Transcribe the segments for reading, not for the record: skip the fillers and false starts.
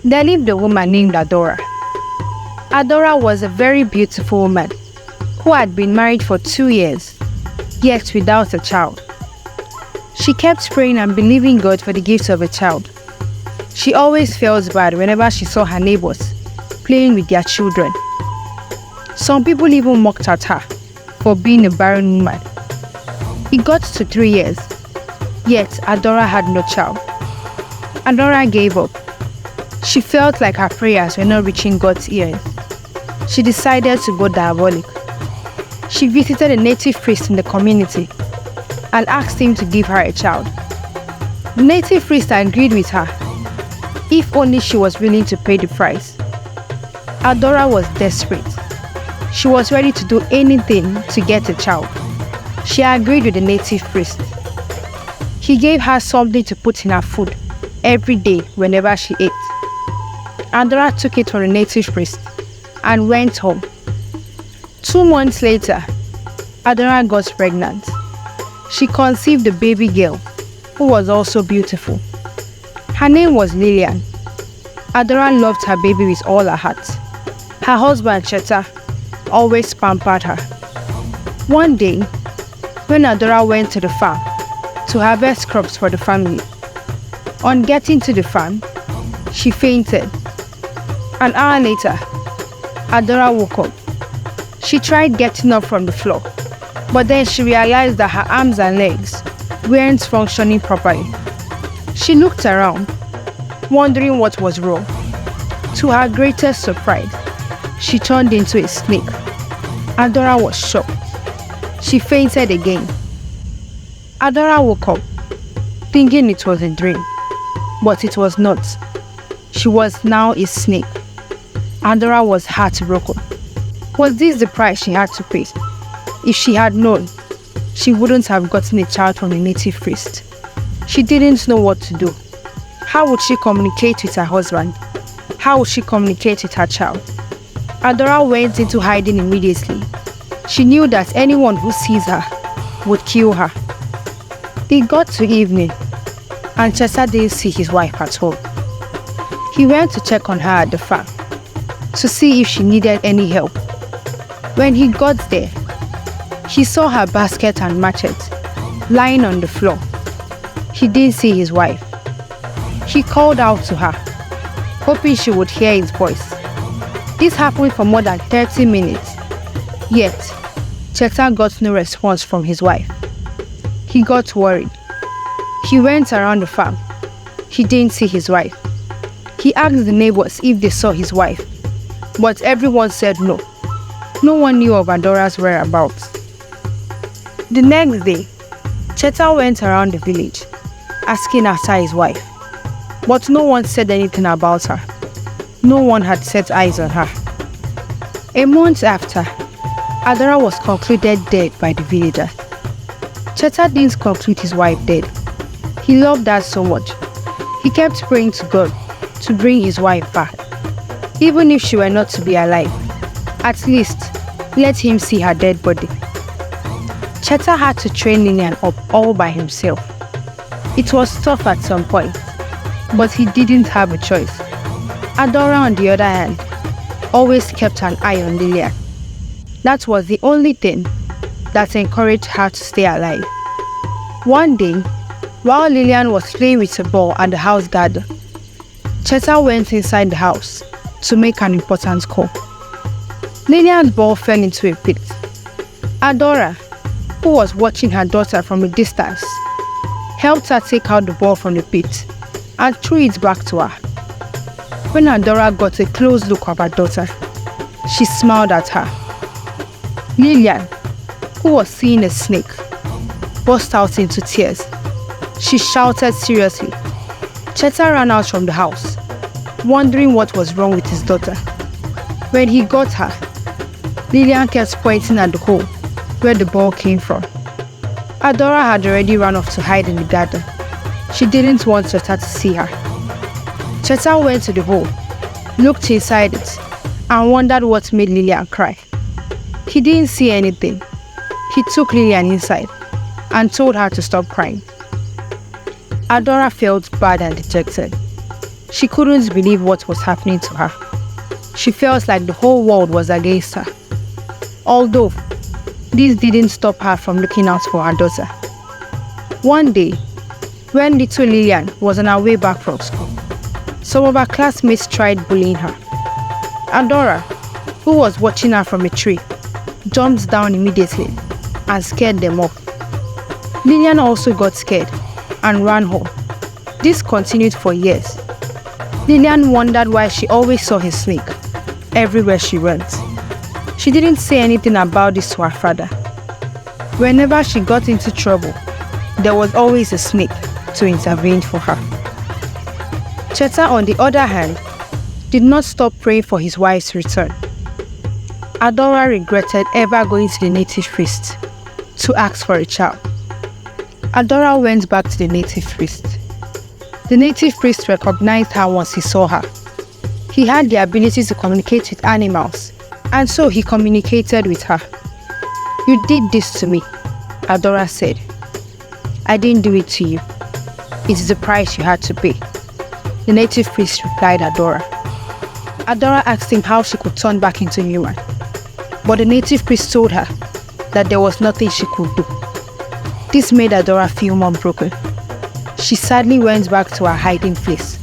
There lived a woman named Adora. Adora was a very beautiful woman who had been married for 2 years, yet without a child. She kept praying and believing God for the gift of a child. She always felt bad whenever she saw her neighbors playing with their children. Some people even mocked at her for being a barren woman. It got to 3 years, yet Adora had no child. Adora gave up. She felt like her prayers were not reaching God's ears. She decided to go diabolic. She visited a native priest in the community and asked him to give her a child. The native priest agreed with her, if only she was willing to pay the price. Adora was desperate. She was ready to do anything to get a child. She agreed with the native priest. He gave her something to put in her food every day whenever she ate. Adora took it to the native priest and went home. 2 months later, Adora got pregnant. She conceived a baby girl who was also beautiful. Her name was Lilian. Adora loved her baby with all her heart. Her husband, Cheta, always pampered her. One day, when Adora went to the farm to harvest crops for the family, on getting to the farm, she fainted. An hour later, Adora woke up. She tried getting up from the floor, but then she realized that her arms and legs weren't functioning properly. She looked around, wondering what was wrong. To her greatest surprise, she turned into a snake. Adora was shocked. She fainted again. Adora woke up, thinking it was a dream, but it was not. She was now a snake. Adora was heartbroken. Was this the price she had to pay? If she had known, she wouldn't have gotten a child from a native priest. She didn't know what to do. How would she communicate with her husband? How would she communicate with her child? Adora went into hiding immediately. She knew that anyone who sees her would kill her. It got to evening, and Chesa didn't see his wife at all. He went to check on her at the farm to see if she needed any help. When he got there, he saw her basket and machete lying on the floor. He didn't see his wife. He called out to her, hoping she would hear his voice. This happened for more than 30 minutes, yet Cheta got no response from his wife. He got worried. He went around the farm. He didn't see his wife. He asked the neighbors if they saw his wife, but everyone said no. No one knew of Adora's whereabouts. The next day, Cheta went around the village, asking after his wife, but no one said anything about her. No one had set eyes on her. A month after, Adora was concluded dead by the villagers. Cheta didn't conclude his wife dead. He loved her so much. He kept praying to God to bring his wife back. Even if she were not to be alive, at least let him see her dead body. Cheta had to train Lilian up all by himself. It was tough at some point, but he didn't have a choice. Adora, on the other hand, always kept an eye on Lilian. That was the only thing that encouraged her to stay alive. One day, while Lilian was playing with a ball at the house garden, Cheta went inside the house to make an important call. Lilian's ball fell into a pit. Adora, who was watching her daughter from a distance, helped her take out the ball from the pit and threw it back to her. When Adora got a close look of her daughter, she smiled at her. Lilian, who was seeing a snake, burst out into tears. She shouted seriously. Cheta ran out from the house, wondering what was wrong with his daughter. When he got her, Lilian kept pointing at the hole where the ball came from. Adora had already run off to hide in the garden. She didn't want Cheta to see her. Cheta went to the hole, looked inside it, and wondered what made Lilian cry. He didn't see anything. He took Lilian inside and told her to stop crying. Adora felt bad and dejected. She couldn't believe what was happening to her. She felt like the whole world was against her. Although, this didn't stop her from looking out for her daughter. One day, when little Lillian was on her way back from school, some of her classmates tried bullying her. Adora, who was watching her from a tree, jumped down immediately and scared them off. Lillian also got scared and ran home. This continued for years. Lillian wondered why she always saw a snake everywhere she went. She didn't say anything about this to her father. Whenever she got into trouble, there was always a snake to intervene for her. Cheta, on the other hand, did not stop praying for his wife's return. Adora regretted ever going to the native priest to ask for a child. Adora went back to the native priest. The native priest recognized her once he saw her. He had the ability to communicate with animals, and so he communicated with her. "You did this to me," Adora said. "I didn't do it to you. It is the price you had to pay," the native priest replied Adora. Adora asked him how she could turn back into human, but the native priest told her that there was nothing she could do. This made Adora feel more broken. She sadly went back to her hiding place.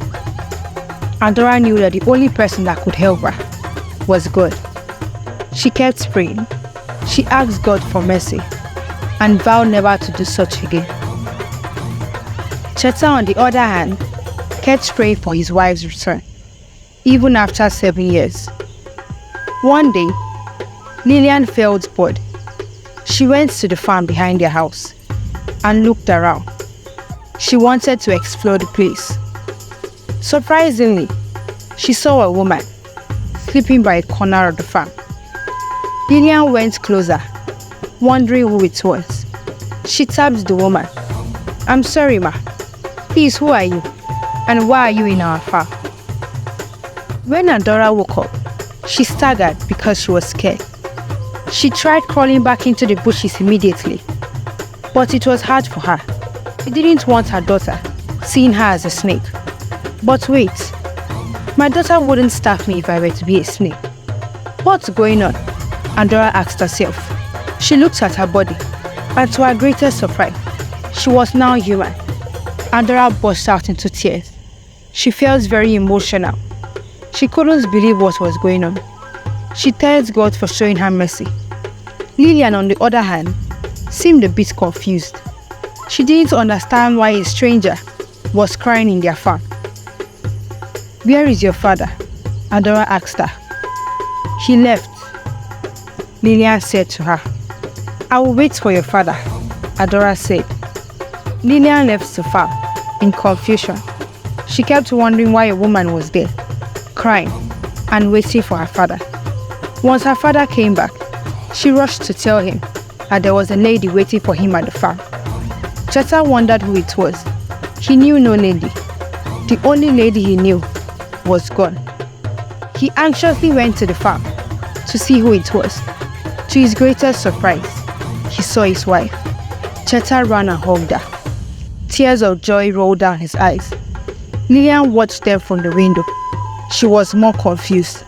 Adora knew that the only person that could help her was God. She kept praying. She asked God for mercy and vowed never to do such again. Cheta, on the other hand, kept praying for his wife's return, even after 7 years. One day, Lillian felt bored. She went to the farm behind their house and looked around. She wanted to explore the place. Surprisingly, she saw a woman sleeping by a corner of the farm. Lillian went closer, wondering who it was. She tapped the woman. "I'm sorry, ma. Please, who are you? And why are you in our farm?" When Adora woke up, she staggered because she was scared. She tried crawling back into the bushes immediately, but it was hard for her. She didn't want her daughter seeing her as a snake. But wait, my daughter wouldn't stab me if I were to be a snake. What's going on? Adora asked herself. She looked at her body, and to her greatest surprise, she was now human. Adora burst out into tears. She felt very emotional. She couldn't believe what was going on. She thanked God for showing her mercy. Lillian, on the other hand, seemed a bit confused. She didn't understand why a stranger was crying in their farm. "Where is your father?" Adora asked her. "He left," Lillian said to her. "I will wait for your father," Adora said. Lillian left the farm in confusion. She kept wondering why a woman was there, crying and waiting for her father. Once her father came back, she rushed to tell him that there was a lady waiting for him at the farm. Cheta wondered who it was. He knew no lady. The only lady he knew was gone. He anxiously went to the farm to see who it was. To his greatest surprise, he saw his wife. Cheta ran and hugged her. Tears of joy rolled down his eyes. Lillian watched them from the window. She was more confused.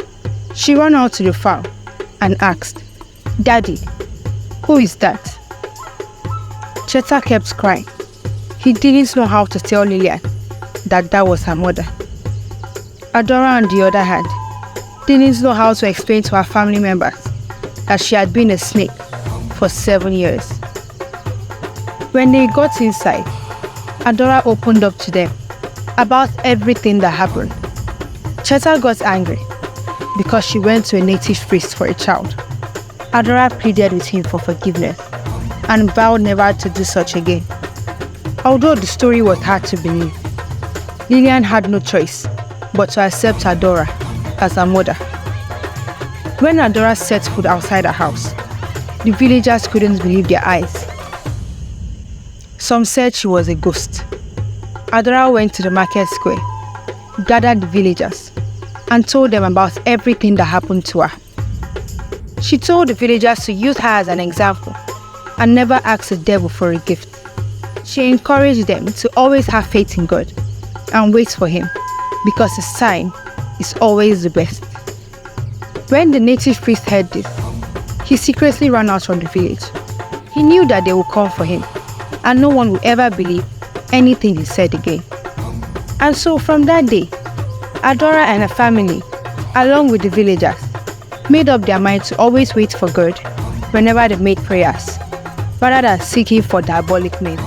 She ran out to the farm and asked, "Daddy, who is that?" Cheta kept crying. He didn't know how to tell Lillian that that was her mother. Adora, on the other hand, didn't know how to explain to her family members that she had been a snake for 7 years. When they got inside, Adora opened up to them about everything that happened. Cheta got angry because she went to a native priest for a child. Adora pleaded with him for forgiveness and vowed never to do such again. Although the story was hard to believe, Lillian had no choice but to accept Adora as her mother. When Adora set foot outside her house, the villagers couldn't believe their eyes. Some said she was a ghost. Adora went to the market square, gathered the villagers, and told them about everything that happened to her. She told the villagers to use her as an example and never ask the devil for a gift. She encouraged them to always have faith in God and wait for him. because a sign is always the best. When the native priest heard this, he secretly ran out from the village. He knew that they would come for him, and no one would ever believe anything he said again. And so from that day, Adora and her family, along with the villagers, made up their mind to always wait for God whenever they made prayers, rather than seeking for diabolic means.